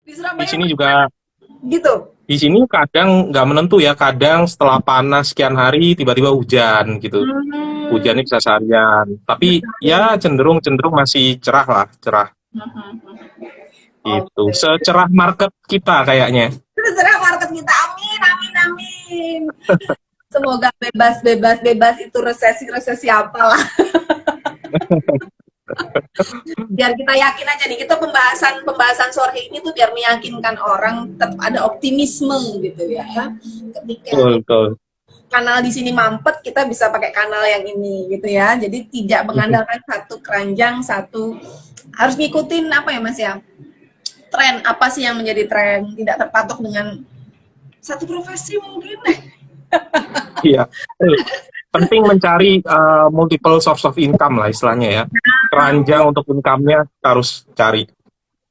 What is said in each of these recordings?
Di Di Surabaya sini juga, gitu. di sini kadang nggak menentu ya, kadang setelah panas sekian hari tiba-tiba hujan gitu. Hmm, Hujannya bisa seharian. Tapi betul. ya cenderung cenderung masih cerah lah, cerah gitu. Oke. Secerah market kita kayaknya. Terserah market kita. Amin, amin, amin. Semoga bebas, bebas, bebas itu resesi-resesi apalah. Biar kita yakin aja nih, kita pembahasan sore ini tuh biar meyakinkan orang tetap ada optimisme gitu ya. Ketika Betul, betul. kanal di sini mampet, kita bisa pakai kanal yang ini gitu ya. Jadi tidak mengandalkan satu keranjang, satu harus ngikutin apa ya Mas ya? Tren apa sih yang menjadi tren? Tidak terpatok dengan satu profesi mungkin. Iya. Eh, Penting mencari multiple source of income lah istilahnya ya. Keranjang untuk income-nya harus cari.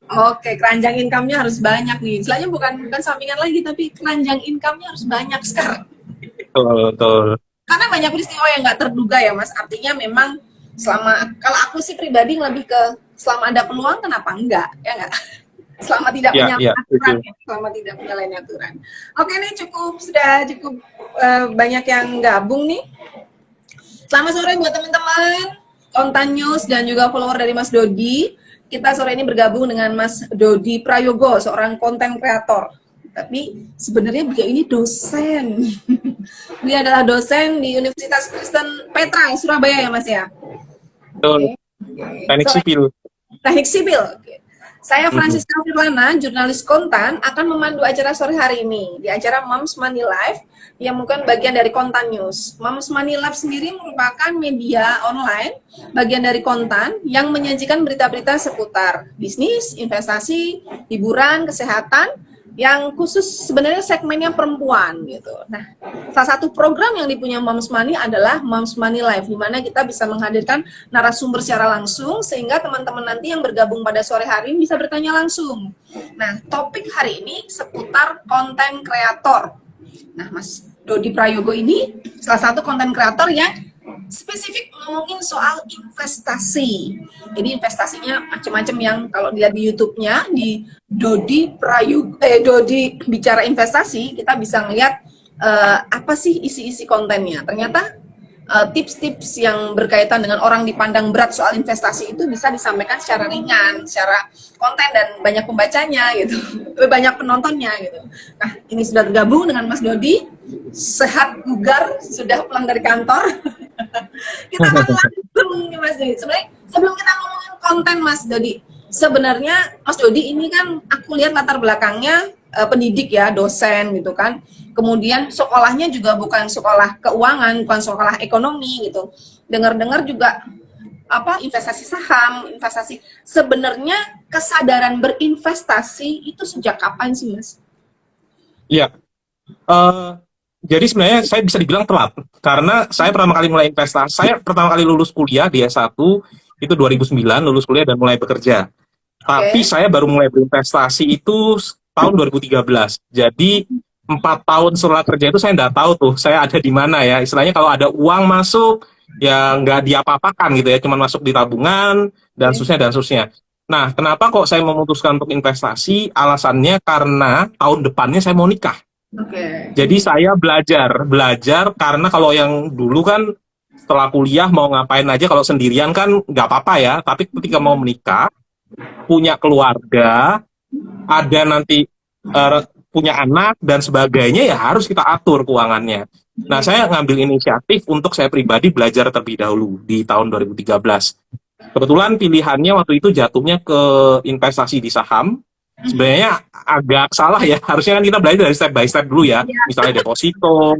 Oke, keranjang income-nya harus banyak nih. Istilahnya bukan sampingan lagi, tapi keranjang income-nya harus banyak sekarang. Betul, betul. Karena banyak peristiwa yang nggak terduga ya, Mas. Artinya memang selama, kalau aku sih pribadi lebih ke selama ada peluang, kenapa enggak? Ya enggak? Selama tidak Ya, ya, menyalahi aturan, betul. ya. Selama tidak menyalahi aturan. Oke, ini sudah cukup banyak yang gabung nih. Selamat sore buat teman-teman, Kontan News dan juga follower dari Mas Dodi. Kita sore ini bergabung dengan Mas Dodi Prayogo, seorang konten kreator. Tapi sebenarnya beliau ini dosen. Beliau adalah dosen di Universitas Kristen Petra, Surabaya ya Mas ya. Betul. Oke. Teknik Sore sipil. Teknik sipil. Oke. Saya Mhm. Francisca Firlana, jurnalis Kontan, akan memandu acara sore hari ini di acara Moms Money Live yang bukan bagian dari Kontan News. Moms Money Live sendiri merupakan media online bagian dari Kontan yang menyajikan berita-berita seputar bisnis, investasi, hiburan, kesehatan, yang khusus sebenarnya segmennya perempuan gitu. Nah, salah satu program yang dipunya Moms Money adalah Moms Money Live, di mana kita bisa menghadirkan narasumber secara langsung sehingga teman-teman nanti yang bergabung pada sore hari ini bisa bertanya langsung. Nah, topik hari ini seputar konten kreator. Nah, Mas Dodi Prayogo ini salah satu konten kreator yang spesifik ngomongin soal investasi. Jadi investasinya macam-macam yang kalau dilihat di YouTube-nya di Dodi Prayogo, Dodi bicara investasi, kita bisa ngelihat apa sih isi-isi kontennya. Ternyata tips-tips yang berkaitan dengan orang dipandang berat soal investasi itu bisa disampaikan secara ringan, secara konten dan banyak pembacanya gitu, banyak penontonnya gitu. Nah, ini sudah bergabung dengan Mas Dodi, sehat bugar, sudah pulang dari kantor. Kita akan langsung nih Mas Dodi. Sebenarnya sebelum kita ngomongin konten Mas Dodi, sebenarnya Mas Dodi ini kan aku lihat latar belakangnya pendidik ya, dosen gitu kan. Kemudian sekolahnya juga bukan sekolah keuangan, bukan sekolah ekonomi gitu. Dengar-dengar juga apa investasi saham, investasi. Sebenarnya kesadaran berinvestasi itu sejak kapan sih, Mas? Iya. Eh, jadi sebenarnya saya bisa dibilang telat karena saya pertama kali mulai investasi. Saya pertama kali lulus kuliah di S1 itu 2009, lulus kuliah dan mulai bekerja. Tapi Oke. saya baru mulai berinvestasi itu tahun 2013. Jadi 4 tahun setelah kerja itu saya nggak tahu tuh saya ada di mana ya. Istilahnya kalau ada uang masuk ya nggak diapa-apakan gitu ya, cuman masuk di tabungan dan Oke. seterusnya dan seterusnya. Nah, kenapa kok saya memutuskan untuk investasi? Alasannya karena tahun depannya saya mau nikah. Oke. Jadi saya belajar karena kalau yang dulu kan setelah kuliah mau ngapain aja kalau sendirian kan nggak apa-apa ya. Tapi ketika mau menikah, punya keluarga, ada nanti punya anak dan sebagainya ya harus kita atur keuangannya. Nah, saya ngambil inisiatif untuk saya pribadi belajar terlebih dahulu di tahun 2013. Kebetulan pilihannya waktu itu jatuhnya ke investasi di saham. Sebenarnya agak salah ya, harusnya kan kita belajar dari step by step dulu ya, misalnya deposito,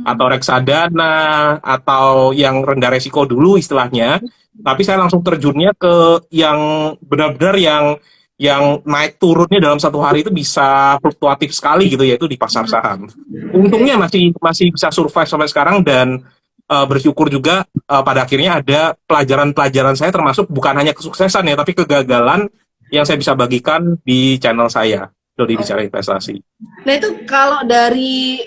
atau reksadana, atau yang rendah resiko dulu istilahnya. Tapi saya langsung terjunnya ke yang benar-benar yang naik turunnya dalam satu hari itu bisa fluktuatif sekali gitu, yaitu di pasar saham. Oke. Untungnya masih masih bisa survive sampai sekarang dan bersyukur juga pada akhirnya ada pelajaran-pelajaran saya termasuk bukan hanya kesuksesan ya, tapi kegagalan yang saya bisa bagikan di channel saya, Dodi Oh. Bicara Investasi. Nah itu kalau dari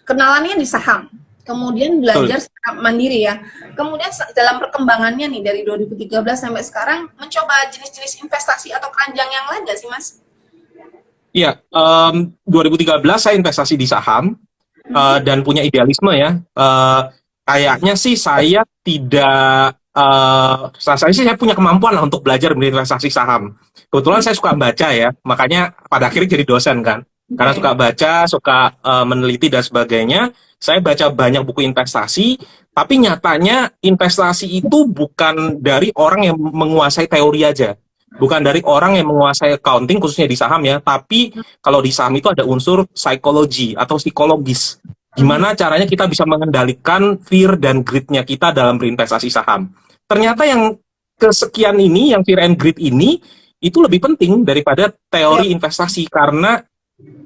kenalannya di saham, kemudian Betul. belajar secara mandiri ya. Kemudian dalam perkembangannya nih dari 2013 sampai sekarang mencoba jenis-jenis investasi atau keranjang yang lain nggak sih Mas? Iya, 2013 saya investasi di saham dan punya idealisme ya. Kayaknya sih saya tidak, saya sih saya punya kemampuan lah untuk belajar berinvestasi saham. Kebetulan saya suka baca ya, makanya pada akhirnya jadi dosen kan. Karena Oke. suka baca, suka meneliti dan sebagainya. Saya baca banyak buku investasi, tapi nyatanya investasi itu bukan dari orang yang menguasai teori aja. Bukan dari orang yang menguasai accounting, khususnya di saham ya, tapi kalau di saham itu ada unsur psikologi atau psikologis. Mhm. Gimana caranya kita bisa mengendalikan fear dan greed-nya kita dalam berinvestasi saham. Ternyata yang kesekian ini, yang fear and greed ini, itu lebih penting daripada Ya. teori investasi. Karena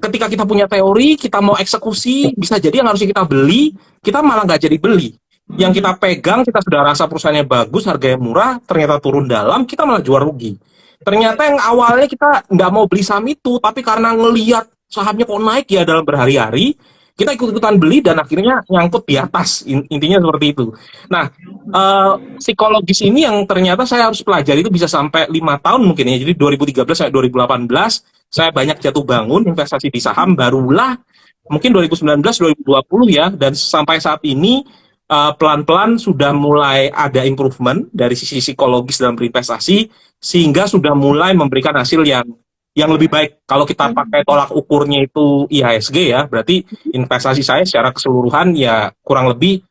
ketika kita punya teori, kita mau eksekusi, bisa jadi yang harusnya kita beli, kita malah nggak jadi beli. Yang Mhm. kita pegang, kita sudah rasa perusahaannya bagus, harganya murah, ternyata turun dalam, kita malah jual rugi. Ternyata yang awalnya kita nggak mau beli saham itu, tapi karena ngelihat sahamnya kok naik ya dalam berhari-hari, kita ikut-ikutan beli dan akhirnya nyangkut di atas. Intinya seperti itu. Nah, psikologis ini yang ternyata saya harus pelajari itu bisa sampai 5 tahun mungkin ya. Jadi 2013 sampai 2018 saya banyak jatuh bangun investasi di saham, barulah mungkin 2019 2020 ya, dan sampai saat ini pelan-pelan sudah mulai ada improvement dari sisi psikologis dalam berinvestasi, sehingga sudah mulai memberikan hasil yang lebih baik. Kalau kita pakai tolak ukurnya itu IHSG ya, berarti investasi saya secara keseluruhan ya kurang lebih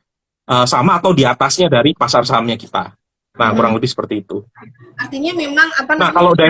sama atau di atasnya dari pasar sahamnya kita. Nah, kurang Mhm. lebih seperti itu. Artinya memang apa Nah, namanya,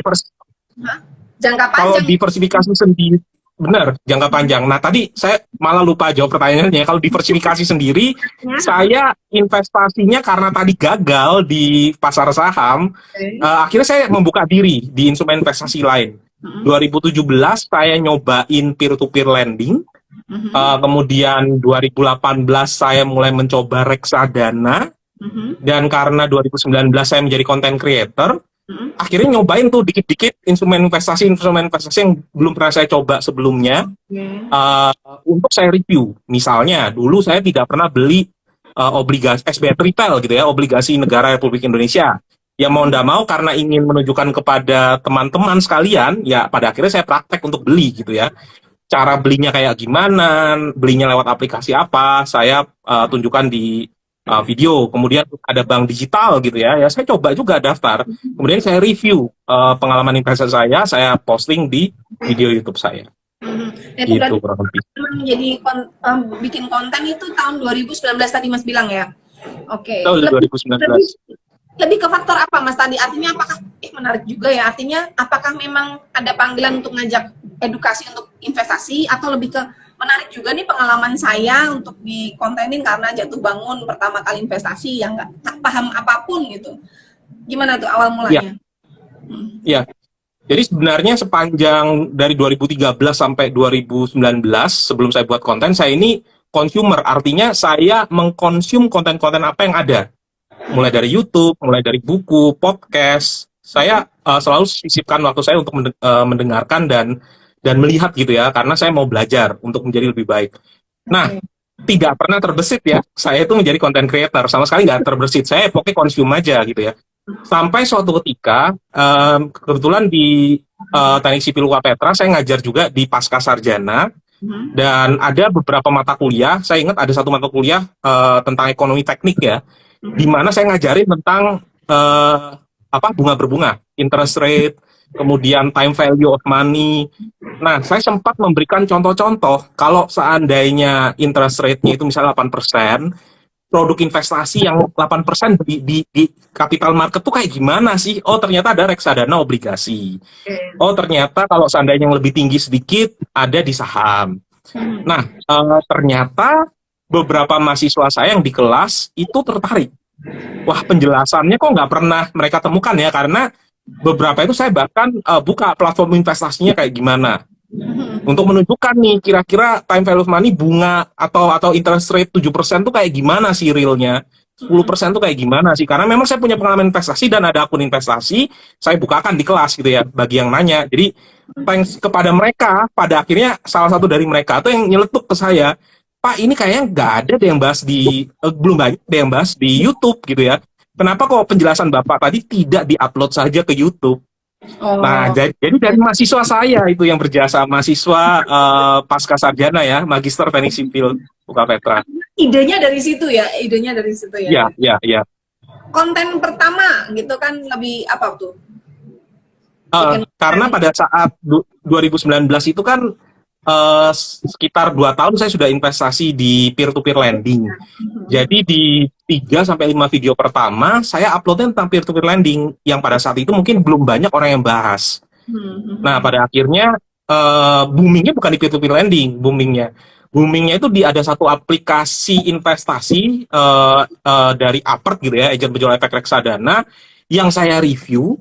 Hah? Jangka kalau panjang. diversifikasi sendiri, benar, jangka panjang. Nah, tadi saya malah lupa jawab pertanyaannya. Kalau diversifikasi sendiri, Ya. saya investasinya karena tadi gagal di pasar saham, Oke. akhirnya saya membuka diri di instrumen investasi lain. Mhm. 2017 saya nyobain peer-to-peer lending, Mhm. kemudian 2018 saya mulai mencoba reksadana, Mhm. dan karena 2019 saya menjadi content creator, Mhm. akhirnya nyobain tuh dikit-dikit instrumen investasi yang belum pernah saya coba sebelumnya, Oke. uh, untuk saya review. Misalnya dulu saya tidak pernah beli obligasi SBR retail gitu ya, obligasi negara Republik Indonesia. Ya mau Mhm. ndak mau karena ingin menunjukkan kepada teman-teman sekalian, ya pada akhirnya saya praktek untuk beli gitu ya. Cara belinya kayak gimana, belinya lewat aplikasi apa, saya tunjukkan di video. Kemudian ada bank digital gitu ya, ya saya coba juga daftar. Kemudian saya review pengalaman investasi saya posting di video YouTube saya. Mhm. Itu Gitu berarti kurang lebih. menjadi bikin konten itu tahun 2019 tadi Mas bilang ya? Oke. Tahun Lebih 2019. lebih lebih ke faktor apa Mas tadi? Artinya apakah menarik juga ya? Artinya apakah memang ada panggilan untuk ngajak edukasi untuk investasi atau lebih ke menarik juga nih pengalaman saya untuk dikontenin karena jatuh bangun pertama kali investasi yang nggak paham apapun gitu. Gimana tuh awal Ya, mulanya? Hmm. ya. Jadi sebenarnya sepanjang dari 2013 sampai 2019 sebelum saya buat konten, saya ini consumer, artinya saya mengkonsum konten-konten apa yang ada. Mulai dari YouTube, mulai dari buku, podcast. Saya selalu sisipkan waktu saya untuk mendengarkan dan melihat gitu ya, karena saya mau belajar untuk menjadi lebih baik. Nah, Oke. tidak pernah terbesit ya, saya itu menjadi content creator, sama sekali nggak terbesit. Saya pokoknya konsum aja gitu ya. Sampai suatu ketika, kebetulan di Teknik Sipil UKA Petra, saya ngajar juga di Pasca Sarjana, Hmm. dan ada beberapa mata kuliah, saya ingat ada satu mata kuliah tentang ekonomi teknik ya, di mana saya ngajarin tentang apa bunga berbunga, interest rate, kemudian time value of money. Nah, saya sempat memberikan contoh-contoh kalau seandainya interest rate-nya itu misalnya 8%, produk investasi yang 8% di capital market tuh kayak gimana sih? Oh, ternyata ada reksadana obligasi. Oke. Oh, ternyata kalau seandainya yang lebih tinggi sedikit ada di saham. Hmm. Nah, ternyata beberapa mahasiswa saya yang di kelas itu tertarik. Wah, penjelasannya kok nggak pernah mereka temukan ya, karena beberapa itu saya bahkan buka platform investasinya kayak gimana. Hmm. Untuk menunjukkan nih, kira-kira time value of money, bunga atau interest rate 7% tuh kayak gimana sih realnya. 10% tuh kayak gimana sih. Karena memang saya punya pengalaman investasi dan ada akun investasi, saya bukakan di kelas gitu ya, bagi yang nanya. Jadi, thanks kepada mereka, pada akhirnya salah satu dari mereka tuh yang nyeletuk ke saya, Pak, ini kayaknya nggak ada deh yang bahas di, belum banyak deh yang bahas di YouTube gitu ya. Kenapa kok penjelasan Bapak tadi tidak diupload saja ke YouTube? Nah, Oh, jadi dari mahasiswa saya itu yang berjasa, mahasiswa pasca sarjana ya, Magister Teknik Sipil UKA Petra. idenya dari situ ya, idenya dari situ ya. Ya, ya, ya. Konten pertama gitu kan lebih apa tuh? Bikin Karena konten. pada saat 2019 itu kan sekitar 2 tahun saya sudah investasi di peer-to-peer lending. Jadi di 3 sampai 5 video pertama saya uploadnya tentang peer-to-peer lending yang pada saat itu mungkin belum banyak orang yang bahas. Nah, pada akhirnya boomingnya bukan di peer-to-peer lending, boomingnya itu di ada satu aplikasi investasi dari Apert gitu ya, agen penjual efek reksadana yang saya review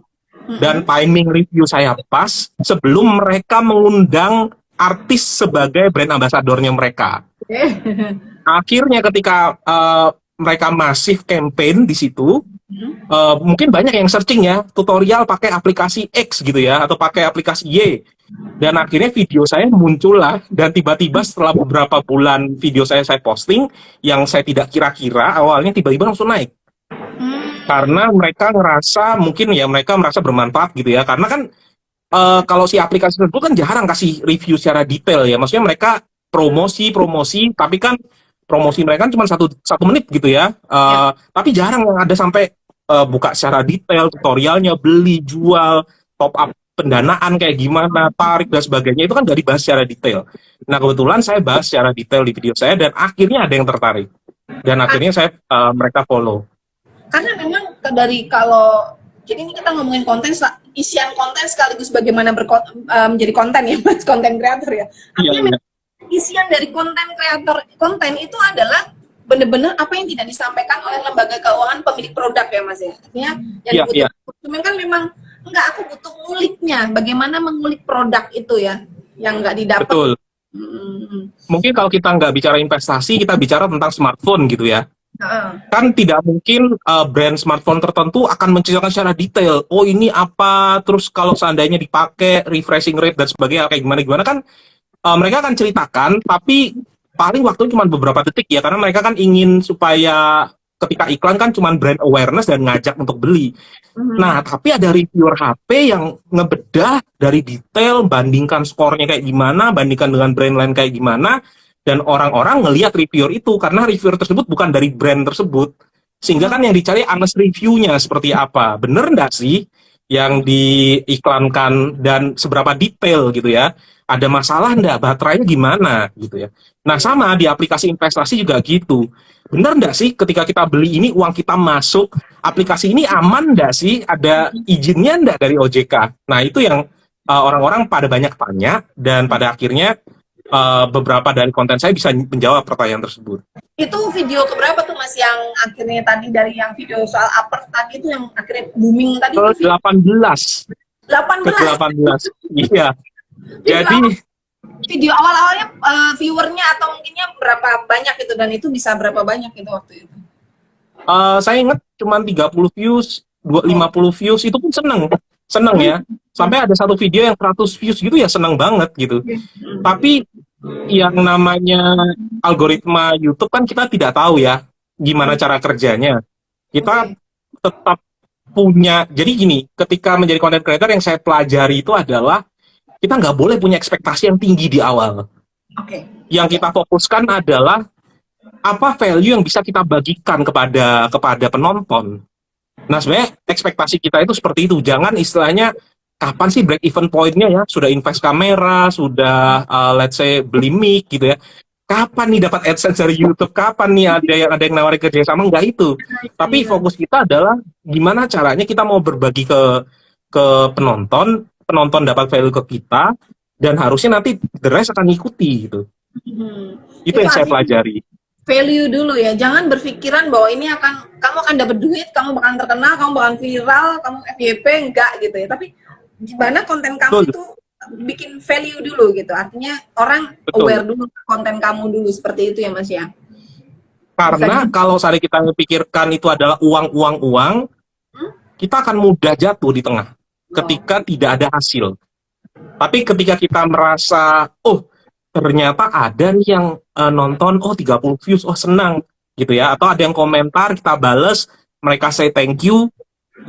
dan timing review saya pas sebelum mereka mengundang artis sebagai brand ambasadornya mereka. Akhirnya ketika mereka masif campaign di situ, mungkin banyak yang searching ya tutorial pakai aplikasi X gitu ya atau pakai aplikasi Y, dan akhirnya video saya muncul lah, dan tiba-tiba setelah beberapa bulan video saya posting yang saya tidak kira-kira awalnya tiba-tiba langsung naik karena mereka ngerasa mungkin ya mereka merasa bermanfaat gitu ya, karena kan kalau si aplikasi tersebut kan jarang kasih review secara detail ya, maksudnya mereka promosi tapi kan promosi mereka kan cuma satu menit gitu ya. Tapi jarang yang ada sampai buka secara detail tutorialnya, beli jual, top up pendanaan kayak gimana, tarik dan sebagainya, itu kan gak dibahas secara detail. Nah kebetulan saya bahas secara detail di video saya dan akhirnya ada yang tertarik dan akhirnya saya mereka follow. Karena memang dari kalau jadi ini kita ngomongin konten, isian konten sekaligus bagaimana menjadi konten ya, mas, konten kreator ya. Iya, Artinya iya, isian dari konten kreator konten itu adalah benar-benar apa yang tidak disampaikan oleh lembaga keuangan pemilik produk ya mas ya. Artinya yang iya, dibutuhkan iya, konsumen kan memang enggak, aku butuh nguliknya, bagaimana mengulik produk itu ya, yang enggak didapat. betul. Hmm. Mungkin kalau kita nggak bicara investasi, kita bicara tentang smartphone gitu ya. Kan tidak mungkin brand smartphone tertentu akan menceritakan secara detail. Oh ini apa, terus kalau seandainya dipakai refreshing rate dan sebagainya kayak gimana gimana kan mereka akan ceritakan, tapi paling waktunya cuma beberapa detik ya, karena mereka kan ingin supaya ketika iklan kan cuma brand awareness dan ngajak untuk beli. Nah, tapi ada reviewer HP yang ngebedah dari detail, bandingkan skornya kayak gimana, bandingkan dengan brand lain kayak gimana, dan orang-orang ngelihat reviewer itu karena reviewer tersebut bukan dari brand tersebut. Sehingga kan yang dicari honest reviewnya seperti apa. Bener nggak sih yang diiklankan dan seberapa detail gitu ya. Ada masalah nggak, baterainya gimana gitu ya. Nah sama di aplikasi investasi juga gitu. Bener nggak sih ketika kita beli ini uang kita masuk, aplikasi ini aman nggak sih, ada izinnya nggak dari OJK. Nah itu yang orang-orang pada banyak tanya, dan pada akhirnya beberapa dari konten saya bisa menjawab pertanyaan tersebut. Itu video keberapa tuh mas yang akhirnya tadi dari yang video soal upper tadi itu yang akhirnya booming tadi Ke itu video 18, ke 18. 18, iya. Video Jadi awal, video awal-awalnya viewernya atau mungkinnya berapa banyak itu, dan itu bisa berapa banyak itu waktu itu? saya ingat cuma 30 views, Oh. 50 views itu pun seneng ya. Sampai ada satu video yang 100 views gitu ya, seneng banget gitu. Tapi yang namanya algoritma YouTube kan kita tidak tahu ya gimana cara kerjanya. Kita Oke. tetap punya, jadi gini, ketika menjadi content creator yang saya pelajari itu adalah kita nggak boleh punya ekspektasi yang tinggi di awal. Oke. Yang kita fokuskan adalah apa value yang bisa kita bagikan kepada penonton. Nah, sebenarnya ekspektasi kita itu seperti itu. Jangan istilahnya kapan sih break even point-nya ya? Sudah invest kamera, sudah let's say beli mic gitu ya. Kapan nih dapat AdSense dari YouTube? Kapan nih ada yang nawarin kerja sama? Enggak itu. Tapi Iya. fokus kita adalah gimana caranya kita mau berbagi ke penonton, penonton dapat value ke kita, dan harusnya nanti the rest akan ngikuti gitu. Hmm. Itu Itu yang saya artinya pelajari. value dulu ya, jangan berpikiran bahwa ini kamu akan dapat duit, kamu bakalan terkenal, kamu bakalan viral, kamu FYP, enggak gitu ya. Tapi gimana konten kamu Betul, itu bikin value dulu gitu, artinya orang betul. aware dulu konten kamu dulu, seperti itu ya mas ya. Bisa Karena gitu. kalau saat kita pikirkan itu adalah uang, uang, uang, kita akan mudah jatuh di tengah Oh. ketika tidak ada hasil. Tapi ketika kita merasa, oh ternyata ada nih yang nonton, oh 30 views, oh senang gitu ya. Atau ada yang komentar, kita bales, mereka say thank you.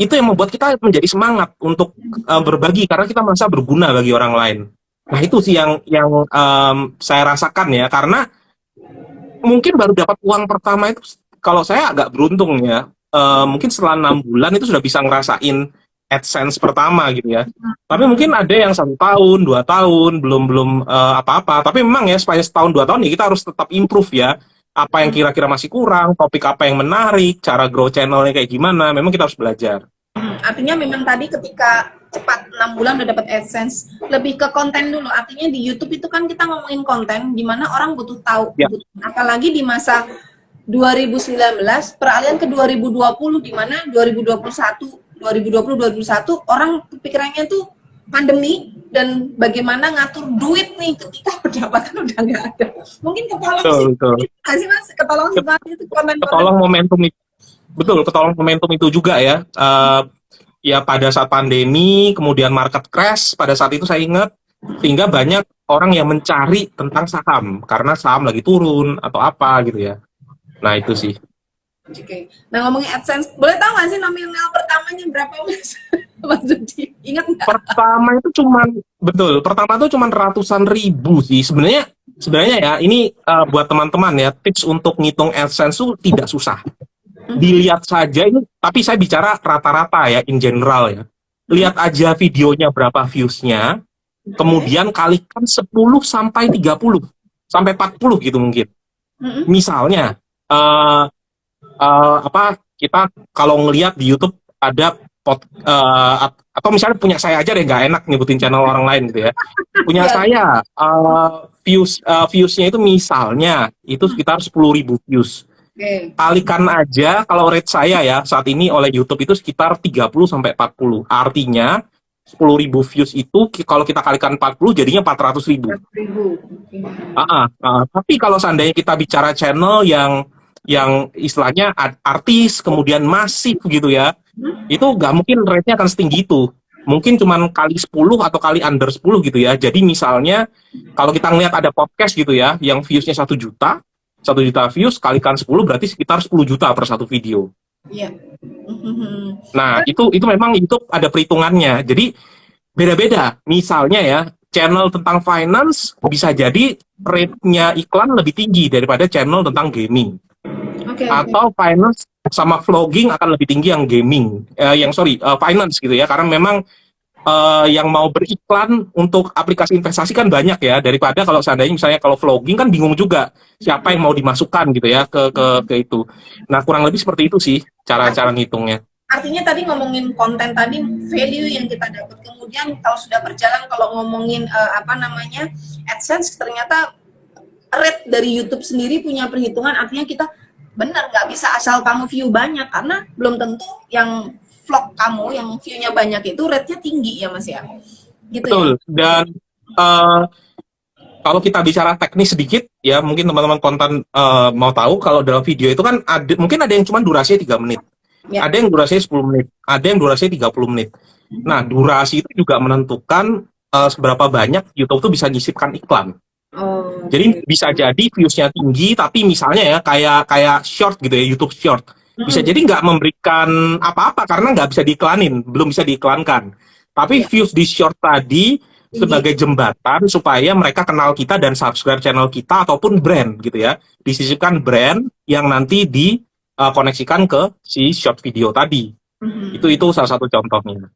itu yang membuat kita menjadi semangat untuk berbagi karena kita merasa berguna bagi orang lain. Nah itu sih yang saya rasakan ya, karena mungkin baru dapat uang pertama itu kalau saya agak beruntung ya. Mungkin setelah 6 bulan itu sudah bisa ngerasain AdSense pertama gitu ya. Tapi mungkin ada yang 1 tahun, 2 tahun belum apa-apa. Tapi memang ya supaya setahun 2 tahun ya kita harus tetap improve ya. Apa yang kira-kira masih kurang, topik apa yang menarik, cara grow channelnya kayak gimana. Memang kita harus belajar. Artinya memang tadi ketika cepat 6 bulan udah dapat AdSense, lebih ke konten dulu. Artinya di YouTube itu kan kita ngomongin konten di mana orang butuh tahu, Ya. apalagi di masa 2019 peralihan ke 2020 di mana 2021 2021 orang pikirannya tuh pandemi dan bagaimana ngatur duit nih ketika pendapatan udah nggak ada. Mungkin ketolong sih, Betul. sih Mas, ketolong sih Mas, itu konten-konten. Ketolong momentum itu. Betul, ketolong momentum itu juga ya. Ya pada saat pandemi, kemudian market crash, pada saat itu saya ingat, sehingga banyak orang yang mencari tentang saham, karena saham lagi turun atau apa gitu ya. Nah itu sih. Oke. Nah ngomongin AdSense, boleh tahu nggak sih nominal pertamanya berapa Mas? Mas Dudi, ingat nggak? Pertama itu pertama itu cuman ratusan ribu sih. Sebenarnya ya, ini buat teman-teman ya, tips untuk ngitung AdSense itu tidak susah. Dilihat saja ini, tapi saya bicara rata-rata ya, in general ya. Lihat aja videonya berapa views-nya, kemudian kalikan 10 sampai 30 sampai 40 gitu mungkin. Misalnya kita kalau ngelihat di YouTube ada atau misalnya punya saya aja deh, nggak enak nyebutin channel orang lain gitu ya. Punya saya viewsnya itu misalnya itu sekitar 10.000 views. Kalikan aja kalau rate saya ya saat ini oleh YouTube itu sekitar 30 sampai 40. Artinya 10.000 views itu kalau kita kalikan 40 jadinya 400.000. Tapi kalau seandainya kita bicara channel yang istilahnya artis kemudian masif gitu ya, itu nggak mungkin rate-nya akan setinggi itu. Mungkin cuman kali 10 atau kali under 10 gitu ya. Jadi misalnya kalau kita ngelihat ada podcast gitu ya yang views-nya 1 juta views kalikan 10 berarti sekitar 10 juta per satu video. Iya. Nah, itu memang YouTube ada perhitungannya. Jadi beda-beda. Misalnya ya, channel tentang finance bisa jadi rate-nya iklan lebih tinggi daripada channel tentang gaming. Atau finance sama vlogging akan lebih tinggi yang gaming. Finance gitu ya. Karena memang yang mau beriklan untuk aplikasi investasi kan banyak ya, daripada kalau seandainya misalnya kalau vlogging kan bingung juga siapa yang mau dimasukkan gitu ya ke itu. Nah kurang lebih seperti itu sih cara ngitungnya. Artinya tadi ngomongin konten tadi value yang kita dapat, kemudian kalau sudah berjalan kalau ngomongin AdSense ternyata rate dari YouTube sendiri punya perhitungan. Artinya kita benar nggak bisa asal kamu view banyak karena belum tentu yang vlog kamu yang view-nya banyak itu rate-nya tinggi ya Mas ya. Gitu. Betul. Ya? Dan kalau kita bicara teknis sedikit ya, mungkin teman-teman konten mau tahu kalau dalam video itu kan mungkin ada yang cuma durasinya 3 menit. Ya. Ada yang durasinya 10 menit, ada yang durasinya 30 menit. Nah, durasi itu juga menentukan seberapa banyak YouTube tuh bisa nyisipkan iklan. Jadi bisa jadi views-nya tinggi tapi misalnya ya kayak short gitu ya, YouTube short. Bisa jadi nggak memberikan apa-apa karena nggak bisa diiklanin, belum bisa diiklankan. Tapi views di short tadi sebagai jembatan supaya mereka kenal kita dan subscribe channel kita ataupun brand gitu ya. Disisipkan brand yang nanti dikoneksikan ke si short video tadi. Itu salah satu contohnya.